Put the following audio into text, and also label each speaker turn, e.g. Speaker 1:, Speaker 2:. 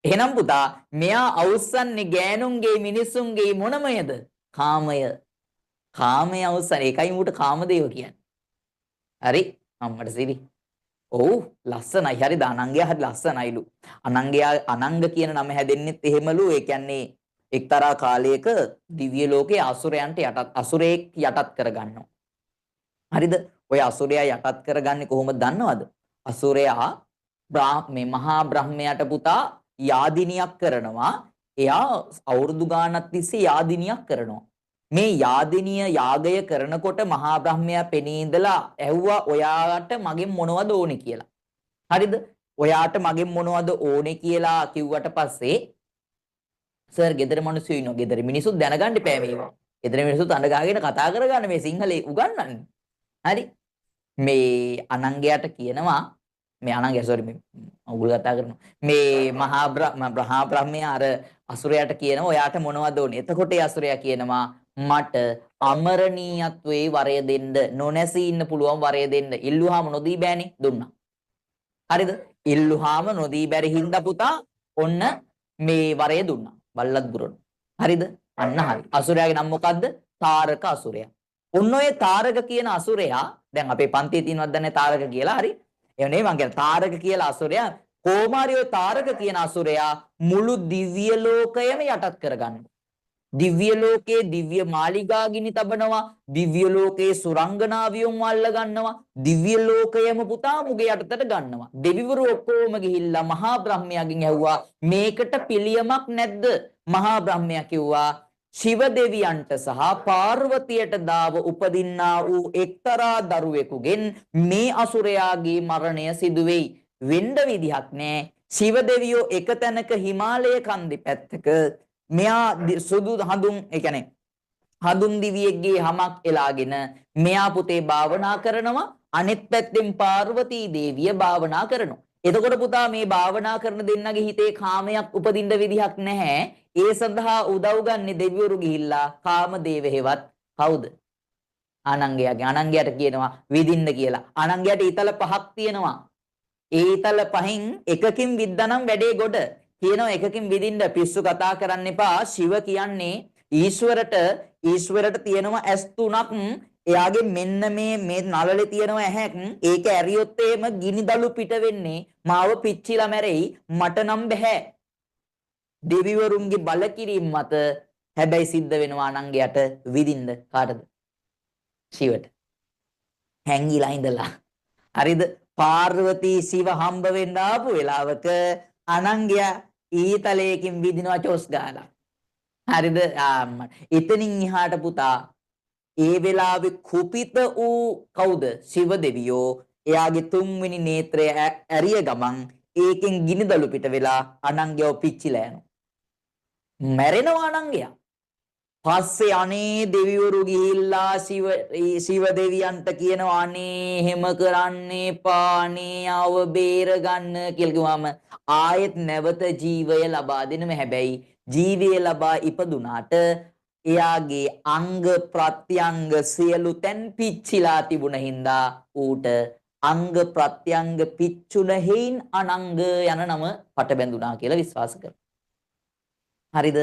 Speaker 1: එහෙනම් පුතා මෙයා අවුස්සන්නේ ගෑනුන්ගේ මිනිසුන්ගේ මොනමයද? කාමය. කාමයේ අවුස්සන ඒකයි ඌට කාමදේව කියන්නේ. හරි අම්මට සිරි. ඔව් ලස්සනයි. හරිද? අනංගයා හරි ලස්සනයිලු. අනංගයා අනංග කියන නම හැදෙන්නෙත් එහෙමලු. ඒ කියන්නේ එක්තරා කාලයක දිව්‍ය ලෝකයේ අසුරයන්ට යටත් අසුරයෙක් යටත් කරගන්නවා. හරිද? ඔය අසුරයා යටත් කරගන්නේ කොහොමද දන්නවද? අසුරයා මේ මහා බ්‍රහ්මයාට පුතා යාදිනියක් කරනවා. එයා අවුරුදු ගාණක් තිස්සේ යාදිනියක් කරනවා. මේ යාදිනිය යාගය කරනකොට මහා බ්‍රහ්මයා පෙනී ඉඳලා ඇහුවා ඔයාට මගෙන් මොනවද ඕනේ කියලා. හරිද? ඔයාට මගෙන් මොනවද ඕනේ කියලා කිව්වට පස්සේ සර් ගෙදර මිනිස්සු ඉන්නවා. ගෙදර මිනිස්සු දැනගන්න එපා මේවා. ගෙදර මිනිස්සු තඬ ගහගෙන කතා කරගන්න මේ සිංහලේ උගන්වන්නේ. හරි? මේ අනංගයාට කියනවා මේ අනංගය සෝරි මේ උගුල කතා කරනවා. මේ මහා බ්‍රහ්මයා අර අසුරයාට කියනවා ඔයාට මොනවද ඕනේ? එතකොට ඒ අසුරයා කියනවා මට අමරණීයත්වයේ වරය දෙන්න නොනැසී ඉන්න පුළුවන් වරය දෙන්න. ඉල්ලුවාම නොදී බෑනේ දුන්නා. හරිද? ඉල්ලුවාම නොදී බැරි හින්දා පුතා ඔන්න මේ වරය දුන්නා. බල්ලත් ගුරුන්. හරිද? අන්න හරි. අසුරයාගේ නම මොකද්ද? තාරක අසුරයා. ඔන්න ඔය තාරක කියන අසුරයා දැන් අපේ පන්තියේ තියෙනවද දන්නේ තාරක කියලා හරි? ඒ නෙවෙයි මං කියන්නේ තාරක කියලා අසුරයා කොමාරි ඔය තාරක කියන අසුරයා මුළු දිව්‍ය ලෝකයම යටත් කරගන්නවා. දිව්‍ය ලෝකයේ දිව්‍ය මාලිගා ගිනි තබනවා. දිව්‍ය ලෝකයේ සුරංගනාවියොන් වල්ල ගන්නවා. දිව්‍ය ලෝකයම පුතා මුගේ යටතට ගන්නවා. දෙවිවරු ඔක්කොම ගිහිල්ලා මහා බ්‍රහ්මයාගෙන් ඇහුවා මේකට පිළියමක් නැද්ද? මහා බ්‍රහ්මයා කිව්වා ශිව දෙවියන්ට සහ පාර්වතියට දාව උපදින්නා වූ එක්තරා දරුවෙකුගෙන් මේ අසුරයාගේ මරණය සිදු වෙයි. වෙන්න විදිහක් නැහැ. ශිව දෙවියෝ එක තැනක හිමාලය කන්දේ පැත්තක මෙයා සුදු හඳුන් ඒ කියන්නේ හඳුන් දිවියෙක්ගේ හමක් එලාගෙන මෙයා පුතේ භාවනා කරනවා. අනිත් පැත්තෙන් පාර්වතී දේවිය භාවනා කරනවා. එතකොට පුතා මේ භාවනා කරන දෙන්නගේ හිතේ කාමයක් උපදින්න විදිහක් නැහැ. ඒ සඳහා උදව් ගන්නේ දෙවිවරු ගිහිල්ලා කාමදේව හේවත් කවුද? අනංගයාගේ. අනංගයාට කියනවා විදින්න කියලා. අනංගයාට ඊතල පහක් තියෙනවා. ඒ ඊතල පහෙන් එකකින් විද්දානම් වැඩේ ගොඩ. කියනවා එකකින් විදින්න පිස්සු කතා කරන්න එපා. ශිව කියන්නේ ඊශ්වරට තියෙනවා ඇස් තුනක්. එයාගේ මෙන්න මේ නළලේ තියෙනවා ඇහැක්. ඒක ඇරියොත් එහෙම ගිනිදළු පිට වෙන්නේ. මාව පිච්චිලා මැරෙයි. මට නම් බෑ. දෙවිවරුන්ගේ බල කිරීම මත හැබැයි සිද්ධ වෙනවා අනංගයට විදින්න කාටද? ශිවට. හැංගිලා ඉඳලා. හරිද? පාර්වතී ශිව හම්බ වෙන්න ආපු වෙලාවක අනංගයා ඊතලයකින් විදිනවා චොස් ගාලා. හරිද? එතනින් එහාට පුතා ඒ වෙලාවේ කුපිත වූ කවුද? ශිව දෙවියෝ එයාගේ තුන්වෙනි නේත්‍රය ඇරිය ගමන් ඒකෙන් ගිනිදළු පිට වෙලා අනංගයව පිච්චිලා යනවා. මැරෙනවා අනංගයා. පස්සේ අනේ දෙවිවරු ගිහිල්ලා ශිව දෙවියන්ට කියනවා අනේ එහෙම කරන්න එපා අනේ ආව බේර ගන්න කියලා කිව්වම ආයෙත් නැවත ජීවය ලබා දෙනම හැබැයි ජීවය ලබා ඉපදුනාට එයාගේ අංග ප්‍රත්‍යංග සියලු තැන් පිච්චිලා තිබුණ හින්දා ඌට අංග ප්‍රත්‍යංග පිච්චුන හේයින් අනංග යන නම පට බැඳුනා කියලා විශ්වාස කරනවා. හරිද?